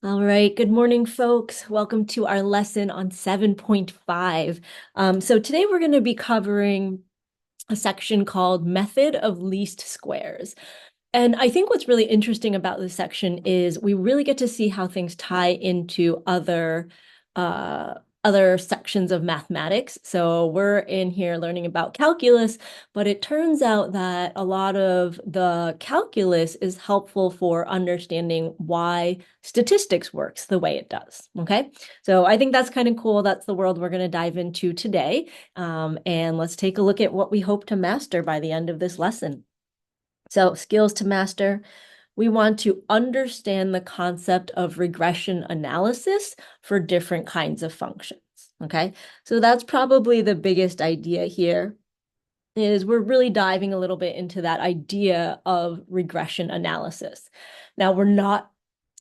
All right, good morning, folks. Welcome to our lesson on 7.5. So today we're going to be covering a section called Method of Least Squares. And I think what's really interesting about this section is we really get to see how things tie into other sections of mathematics. So we're in here learning about calculus, but it turns out that a lot of the calculus is helpful for understanding why statistics works the way it does. Okay, so I think that's kind of cool. That's the world we're going to dive into today. And let's take a look at what we hope to master by the end of this lesson. So, skills to master. We want to understand the concept of regression analysis for different kinds of functions. Okay, so that's probably the biggest idea here is we're really diving a little bit into that idea of regression analysis. Now, we're not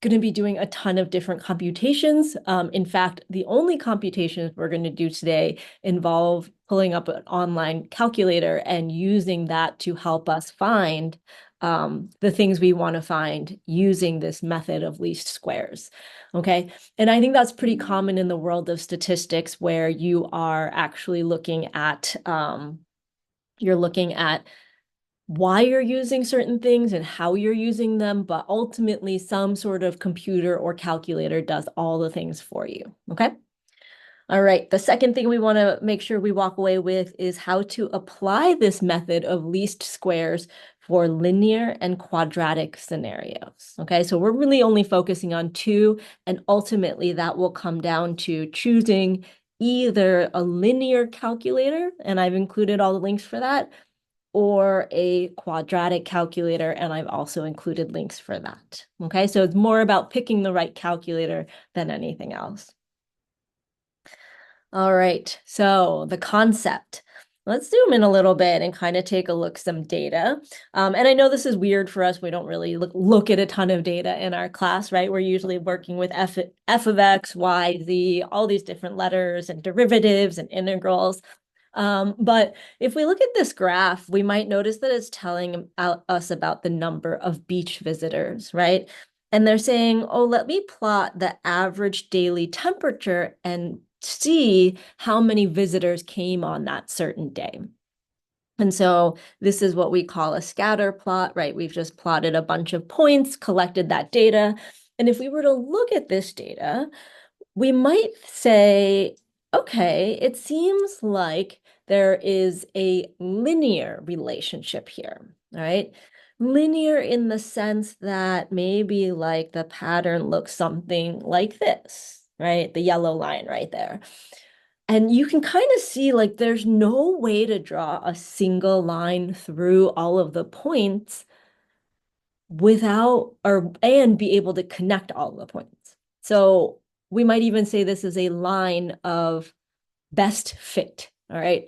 going to be doing a ton of different computations. In fact, the only computations we're going to do today involve pulling up an online calculator and using that to help us find the things we want to find using this method of least squares. Okay. And I think that's pretty common in the world of statistics where you are actually looking at why you're using certain things and how you're using them, but ultimately some sort of computer or calculator does all the things for you, okay? All right, the second thing we want to make sure we walk away with is how to apply this method of least squares for linear and quadratic scenarios, okay? So we're really only focusing on two, and ultimately that will come down to choosing either a linear calculator, and I've included all the links for that, or a quadratic calculator, and I've also included links for that. Okay, so it's more about picking the right calculator than anything else. All right, so the concept. Let's zoom in a little bit and kind of take a look at some data. And I know this is weird for us. We don't really look at a ton of data in our class, right? We're usually working with f of x, y, z, all these different letters and derivatives and integrals. But if we look at this graph, we might notice that it's telling us about the number of beach visitors, right? And they're saying, oh, let me plot the average daily temperature and see how many visitors came on that certain day. And so this is what we call a scatter plot, right? We've just plotted a bunch of points, collected that data. And if we were to look at this data, we might say, okay, it seems like there is a linear relationship here, all right? Linear in the sense that maybe like the pattern looks something like this, right? The yellow line right there. And you can kind of see like there's no way to draw a single line through all of the points and be able to connect all the points. So we might even say this is a line of best fit. All right.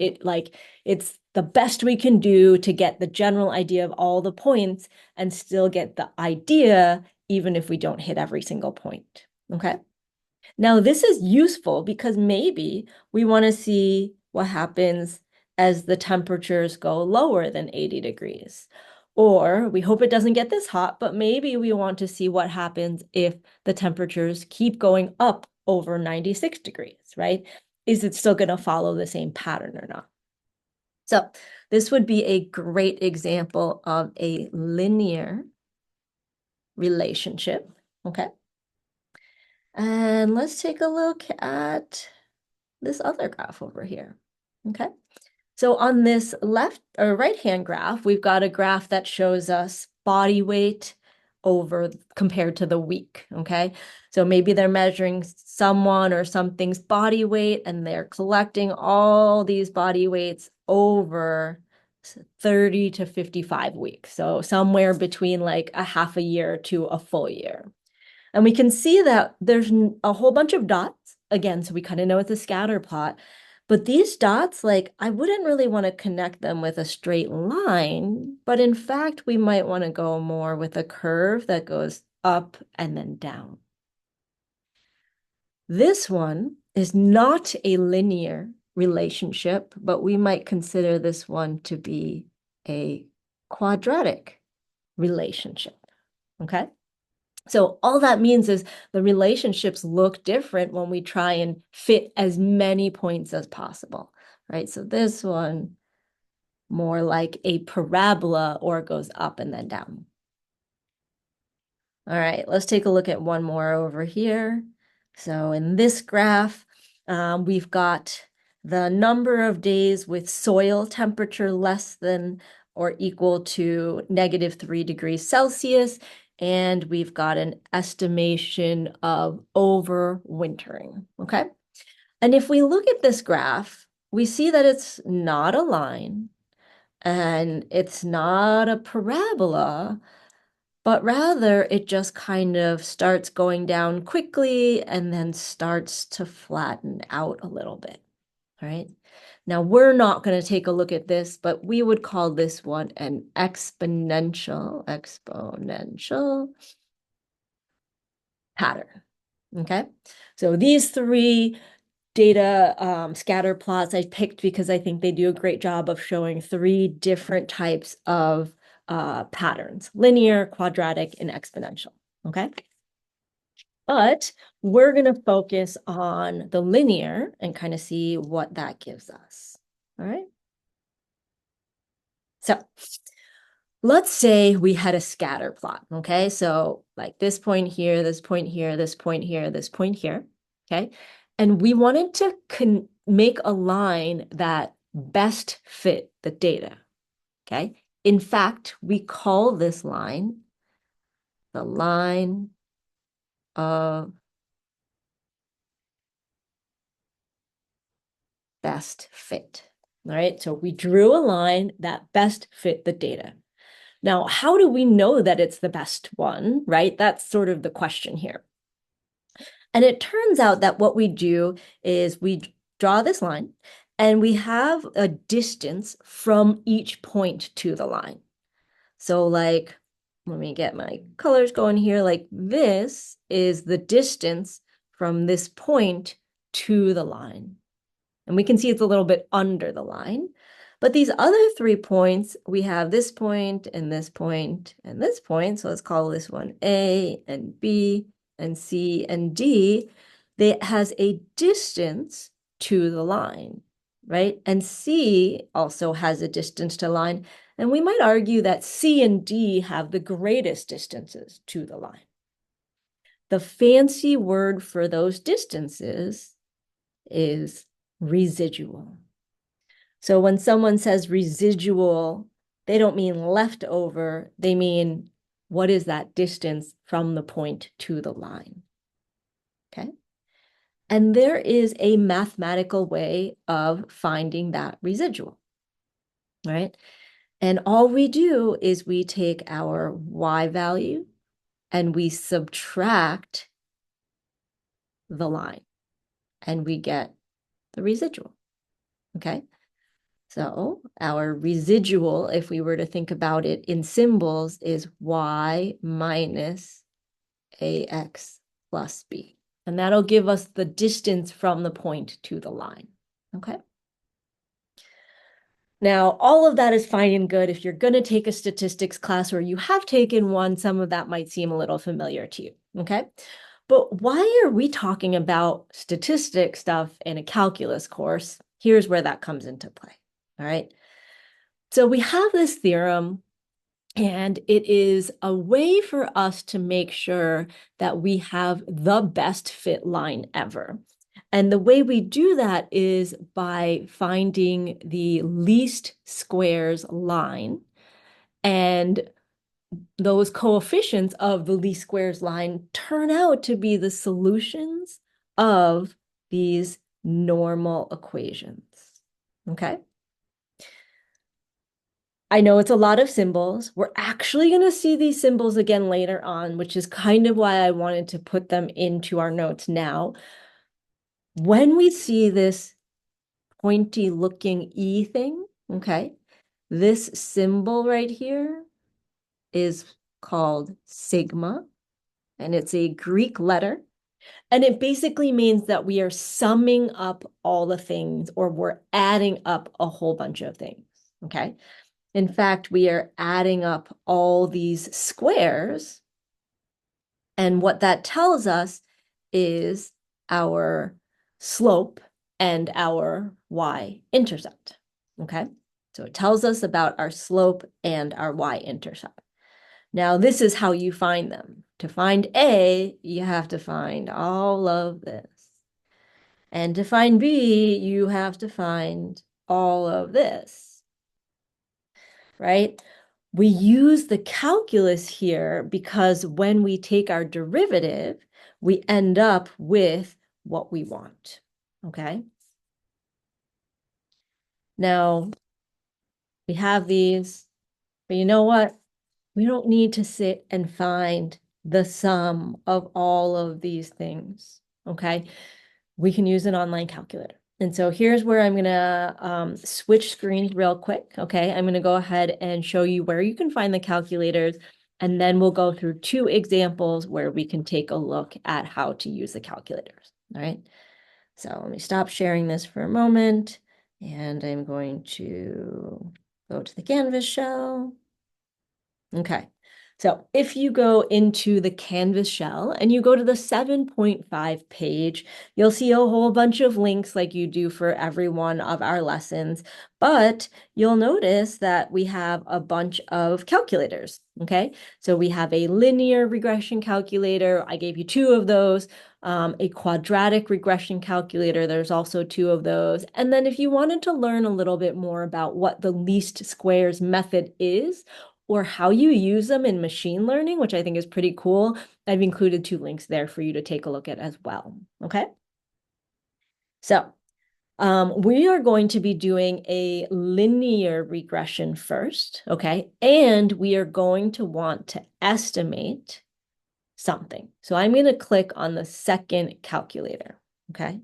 It's the best we can do to get the general idea of all the points and still get the idea, even if we don't hit every single point. Okay. Now, this is useful because maybe we want to see what happens as the temperatures go lower than 80 degrees. Or we hope it doesn't get this hot, but maybe we want to see what happens if the temperatures keep going up over 96 degrees, right? Is it still going to follow the same pattern or not? So this would be a great example of a linear relationship, okay? And let's take a look at this other graph over here, okay? So on this left or right-hand graph, we've got a graph that shows us body weight compared to the week, okay? So maybe they're measuring someone or something's body weight and they're collecting all these body weights over 30 to 55 weeks. So somewhere between like a half a year to a full year. And we can see that there's a whole bunch of dots. Again, so we kind of know it's a scatter plot. But these dots, like, I wouldn't really want to connect them with a straight line. But in fact, we might want to go more with a curve that goes up and then down. This one is not a linear relationship, but we might consider this one to be a quadratic relationship. Okay? So all that means is the relationships look different when we try and fit as many points as possible, right? So this one, more like a parabola, or it goes up and then down. All right, let's take a look at one more over here. So in this graph, we've got the number of days with soil temperature less than or equal to -3 degrees Celsius, and we've got an estimation of overwintering, okay? And if we look at this graph, we see that it's not a line and it's not a parabola, but rather it just kind of starts going down quickly and then starts to flatten out a little bit, right? Now, we're not going to take a look at this, but we would call this one an exponential pattern, okay? So these three data scatter plots I picked because I think they do a great job of showing three different types of patterns: linear, quadratic, and exponential, okay? But we're going to focus on the linear and kind of see what that gives us, all right? So let's say we had a scatter plot, okay? So like this point here, this point here, this point here, this point here, okay? And we wanted to make a line that best fit the data, okay? In fact, we call this line the line of best fit, all right? So we drew a line that best fit the data. Now, how do we know that it's the best one, right? That's sort of the question here. And it turns out that what we do is we draw this line and we have a distance from each point to the line. So like, let me get my colors going here. Like this is the distance from this point to the line. And we can see it's a little bit under the line. But these other 3 points, we have this point and this point and this point. So let's call this one A and B and C and D. That has a distance to the line, right? And C also has a distance to the line. And we might argue that C and D have the greatest distances to the line. The fancy word for those distances is residual. So when someone says residual, they don't mean leftover, they mean what is that distance from the point to the line, okay? And there is a mathematical way of finding that residual, right? And all we do is we take our y value and we subtract the line and we get the residual, okay? So our residual, if we were to think about it in symbols, is y minus ax plus b. And that'll give us the distance from the point to the line, okay? Now, all of that is fine and good. If you're going to take a statistics class or you have taken one, some of that might seem a little familiar to you, okay? But why are we talking about statistics stuff in a calculus course? Here's where that comes into play, all right? So we have this theorem, and it is a way for us to make sure that we have the best fit line ever. And the way we do that is by finding the least squares line, and those coefficients of the least squares line turn out to be the solutions of these normal equations, okay? I know it's a lot of symbols. We're actually going to see these symbols again later on, which is kind of why I wanted to put them into our notes now. When we see this pointy looking E thing, okay, this symbol right here is called sigma, and it's a Greek letter. And it basically means that we are summing up all the things, or we're adding up a whole bunch of things, okay? In fact, we are adding up all these squares, And what that tells us is our slope and our y-intercept, okay? So it tells us about our slope and our y-intercept. Now, this is how you find them. To find A, you have to find all of this. And to find B, you have to find all of this, right? We use the calculus here because when we take our derivative, we end up with what we want, okay? Now, we have these, but you know what? We don't need to sit and find the sum of all of these things, okay? We can use an online calculator. And so here's where I'm gonna switch screens real quick, okay? I'm gonna go ahead and show you where you can find the calculators, and then we'll go through two examples where we can take a look at how to use the calculators, all right? So let me stop sharing this for a moment, and I'm going to go to the Canvas shell. Okay. So if you go into the Canvas shell and you go to the 7.5 page, you'll see a whole bunch of links like you do for every one of our lessons, but you'll notice that we have a bunch of calculators, okay? So we have a linear regression calculator. I gave you two of those. A quadratic regression calculator, there's also two of those. And then if you wanted to learn a little bit more about what the least squares method is, or how you use them in machine learning, which I think is pretty cool, I've included two links there for you to take a look at as well, okay? So we are going to be doing a linear regression first, okay? And we are going to want to estimate something. So I'm going to click on the second calculator, okay?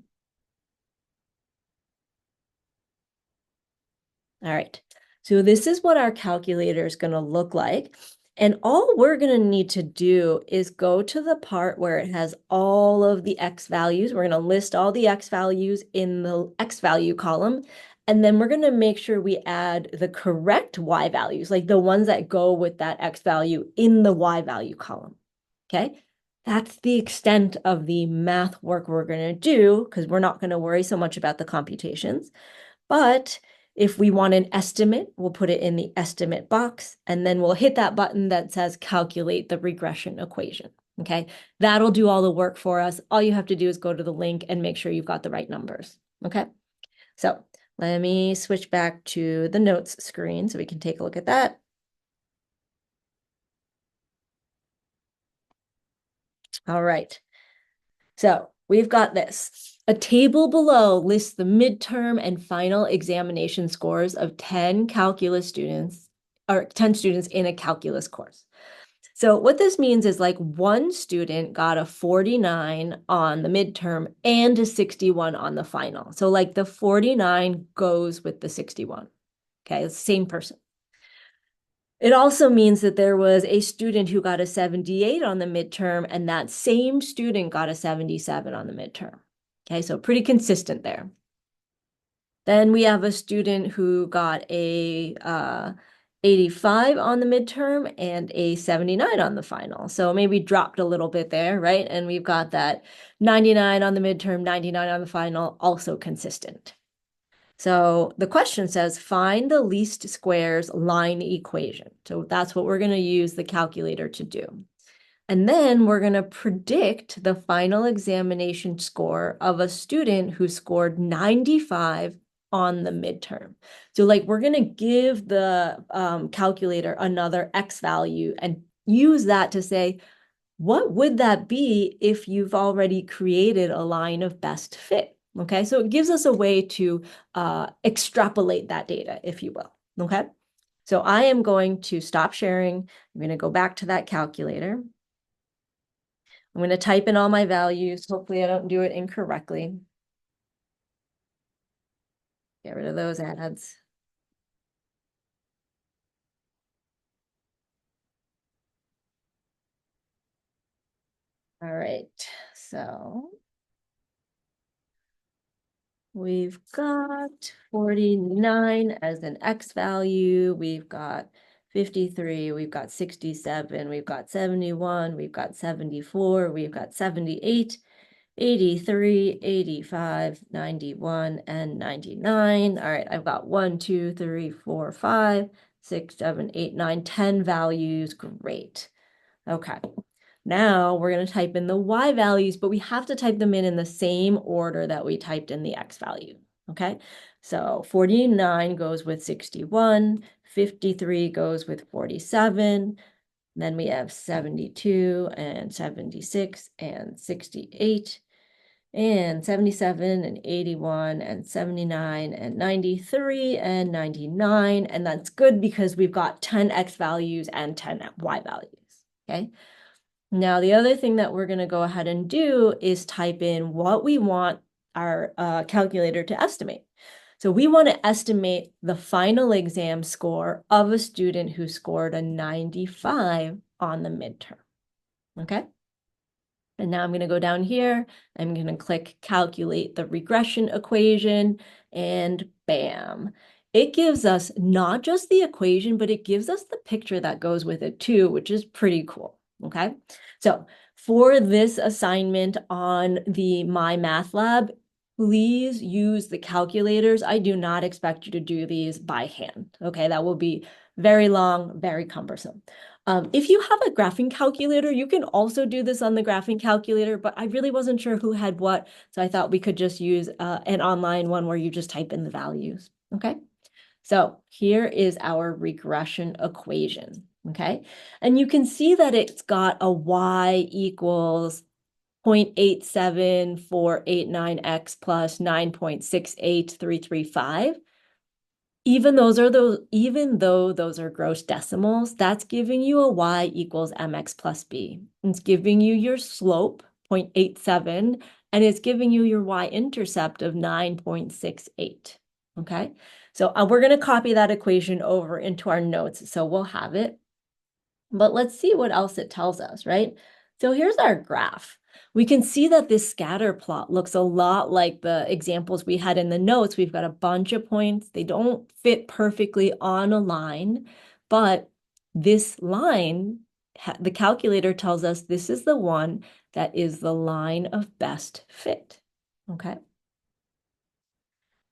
All right, so this is what our calculator is going to look like. And all we're going to need to do is go to the part where it has all of the X values. We're going to list all the X values in the X value column. And then we're going to make sure we add the correct Y values, like the ones that go with that X value in the Y value column. Okay, that's the extent of the math work we're going to do because we're not going to worry so much about the computations. But if we want an estimate, we'll put it in the estimate box, and then we'll hit that button that says calculate the regression equation. Okay, that'll do all the work for us. All you have to do is go to the link and make sure you've got the right numbers. Okay, so let me switch back to the notes screen so we can take a look at that. All right. So we've got this. A table below lists the midterm and final examination scores of 10 calculus students, or 10 students in a calculus course. So what this means is like one student got a 49 on the midterm and a 61 on the final. So like the 49 goes with the 61. Okay, it's the same person. It also means that there was a student who got a 78 on the midterm, and that same student got a 77 on the midterm. Okay, so pretty consistent there. Then we have a student who got a 85 on the midterm and a 79 on the final. So maybe dropped a little bit there, right? And we've got that 99 on the midterm, 99 on the final, also consistent. So the question says, find the least squares line equation. So that's what we're going to use the calculator to do. And then we're going to predict the final examination score of a student who scored 95 on the midterm. So like we're going to give the calculator another X value and use that to say, what would that be if you've already created a line of best fit? Okay, so it gives us a way to extrapolate that data, if you will. Okay, so I am going to stop sharing. I'm going to go back to that calculator. I'm going to type in all my values. Hopefully I don't do it incorrectly. Get rid of those ads. All right, so we've got 49 as an X value. We've got 53, we've got 67, we've got 71, we've got 74, we've got 78, 83, 85, 91, and 99. All right, I've got 1, 2, 3, 4, 5, 6, 7, 8, 9, 10 values. Great. Okay. Now we're going to type in the y values, but we have to type them in the same order that we typed in the x value. Okay. So 49 goes with 61, 53 goes with 47. Then we have 72 and 76 and 68 and 77 and 81 and 79 and 93 and 99. And that's good because we've got 10 x values and 10 y values. Okay. Now, the other thing that we're going to go ahead and do is type in what we want our calculator to estimate. So we want to estimate the final exam score of a student who scored a 95 on the midterm. Okay. And now I'm going to go down here. I'm going to click calculate the regression equation, and bam. It gives us not just the equation, but it gives us the picture that goes with it too, which is pretty cool. Okay. So for this assignment on the My Math Lab, please use the calculators. I do not expect you to do these by hand. Okay. That will be very long, very cumbersome. If you have a graphing calculator, you can also do this on the graphing calculator, but I really wasn't sure who had what, so I thought we could just use an online one where you just type in the values, okay? So here is our regression equation, okay? And you can see that it's got a y equals 0.87489x plus 9.68335. Even though those are gross decimals, that's giving you a y equals mx plus b. It's giving you your slope, 0.87, and it's giving you your y-intercept of 9.68, okay? So we're going to copy that equation over into our notes, so we'll have it. But let's see what else it tells us, right? So here's our graph. We can see that this scatter plot looks a lot like the examples we had in the notes. We've got a bunch of points. They don't fit perfectly on a line, but this line, the calculator tells us this is the one that is the line of best fit, okay?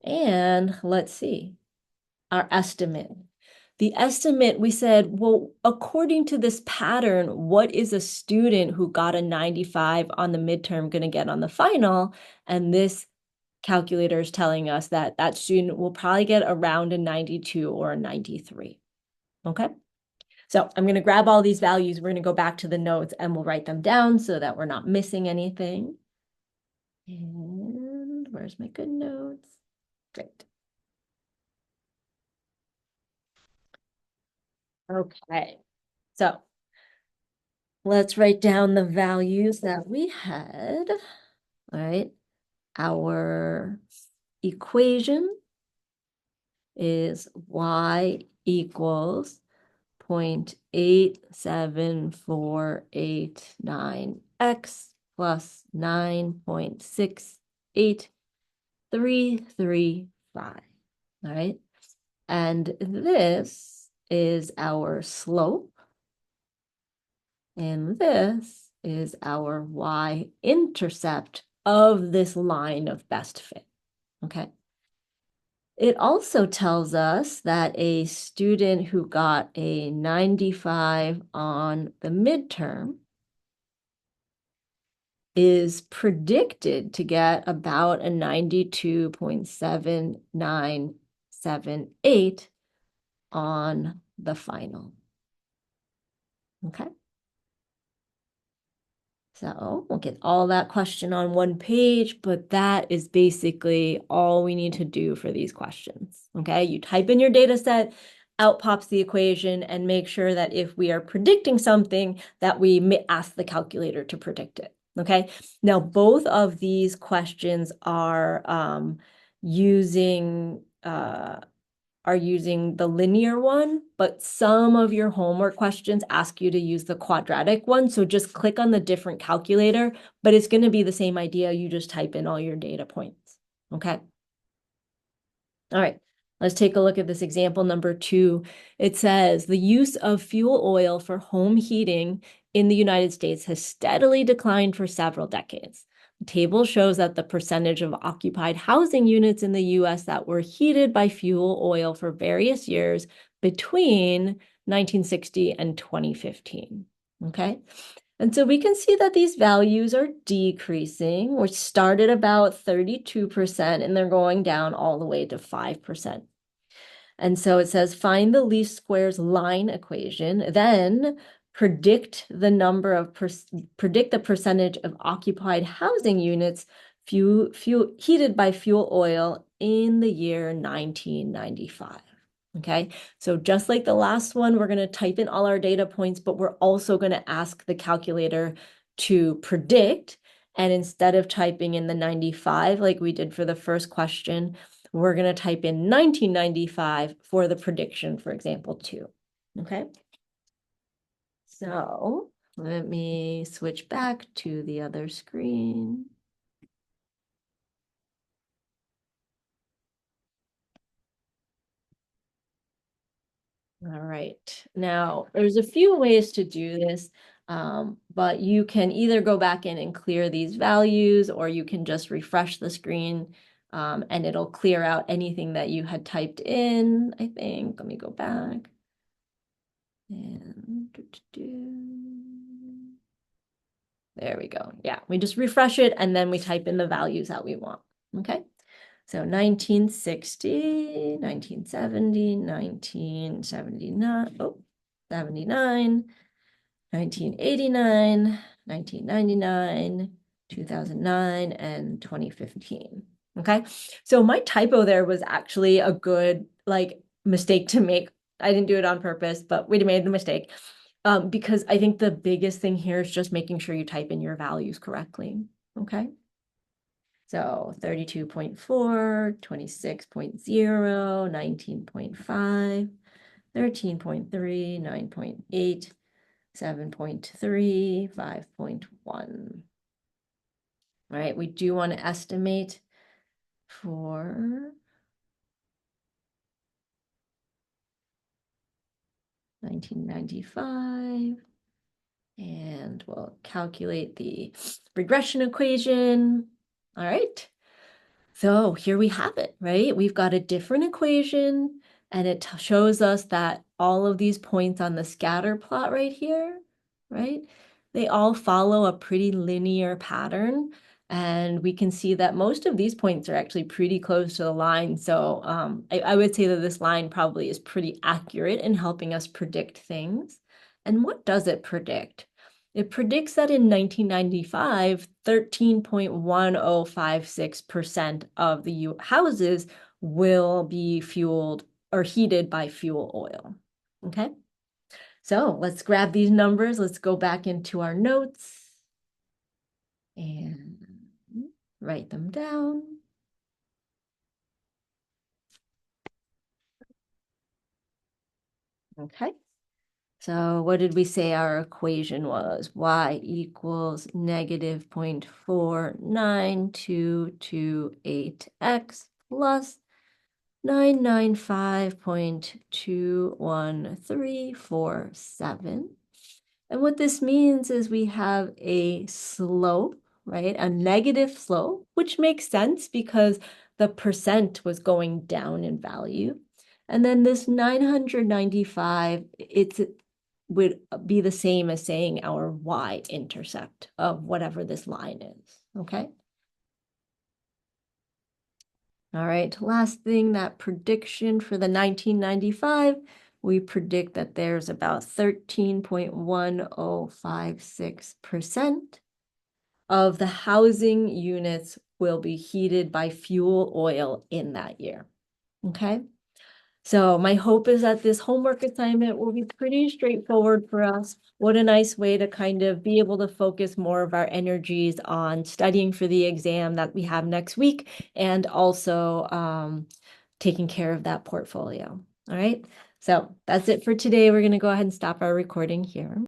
And let's see, our estimate. The estimate, we said, well, according to this pattern, what is a student who got a 95 on the midterm going to get on the final? And this calculator is telling us that that student will probably get around a 92 or a 93. Okay. So I'm going to grab all these values. We're going to go back to the notes and we'll write them down so that we're not missing anything. And where's my good notes? Great. Okay. So let's write down the values that we had. All right. Our equation is y equals 0.87489x plus 9.68335. All right. And this is our slope. And this is our y-intercept of this line of best fit, okay? It also tells us that a student who got a 95 on the midterm is predicted to get about a 92.7978 on the final, okay? So we'll get all that question on one page, but that is basically all we need to do for these questions, okay? You type in your data set, out pops the equation, and make sure that if we are predicting something, that we ask the calculator to predict it, okay? Now, both of these questions are using the linear one, but some of your homework questions ask you to use the quadratic one. So just click on the different calculator, but it's going to be the same idea. You just type in all your data points. Okay. All right. Let's take a look at this example number 2. It says the use of fuel oil for home heating in the United States has steadily declined for several decades. The table shows that the percentage of occupied housing units in the US that were heated by fuel oil for various years between 1960 and 2015. Okay. And so we can see that these values are decreasing, which started about 32%, and they're going down all the way to 5%. And so it says find the least squares line equation, then predict the number of predict the percentage of occupied housing units heated by fuel oil in the year 1995. Okay, so just like the last one, we're going to type in all our data points, but we're also going to ask the calculator to predict. And instead of typing in the 95 like we did for the first question, we're going to type in 1995 for the prediction, for example, 2. Okay. So let me switch back to the other screen. All right. Now, there's a few ways to do this, but you can either go back in and clear these values, or you can just refresh the screen, and it'll clear out anything that you had typed in, I think. Let me go back. And there we go. Yeah, we just refresh it and then we type in the values that we want. Okay. So 1960, 1970, 1979, 79, 1989, 1999, 2009, and 2015. Okay. So my typo there was actually a good mistake to make. I didn't do it on purpose, but we made the mistake. Because I think the biggest thing here is just making sure you type in your values correctly. Okay. So 32.4, 26.0, 19.5, 13.3, 9.8, 7.3, 5.1. All right, we do want to estimate for 1995. And we'll calculate the regression equation. All right. So here we have it, right? We've got a different equation, and it shows us that all of these points on the scatter plot right here, right? They all follow a pretty linear pattern. And we can see that most of these points are actually pretty close to the line. So I would say that this line probably is pretty accurate in helping us predict things. And what does it predict? It predicts that in 1995, 13.1056% of the houses will be fueled or heated by fuel oil. Okay, so let's grab these numbers. Let's go back into our notes and write them down. Okay. So what did we say our equation was? Y equals negative 0.49228x plus 995.21347. And what this means is we have a slope, right? A negative slope, which makes sense because the percent was going down in value. And then this 995, it would be the same as saying our y-intercept of whatever this line is, okay? All right, last thing, that prediction for the 1995, we predict that there's about 13.1056% of the housing units will be heated by fuel oil in that year, okay? So my hope is that this homework assignment will be pretty straightforward for us. What a nice way to kind of be able to focus more of our energies on studying for the exam that we have next week, and also taking care of that portfolio. All right, so that's it for today. We're going to go ahead and stop our recording here.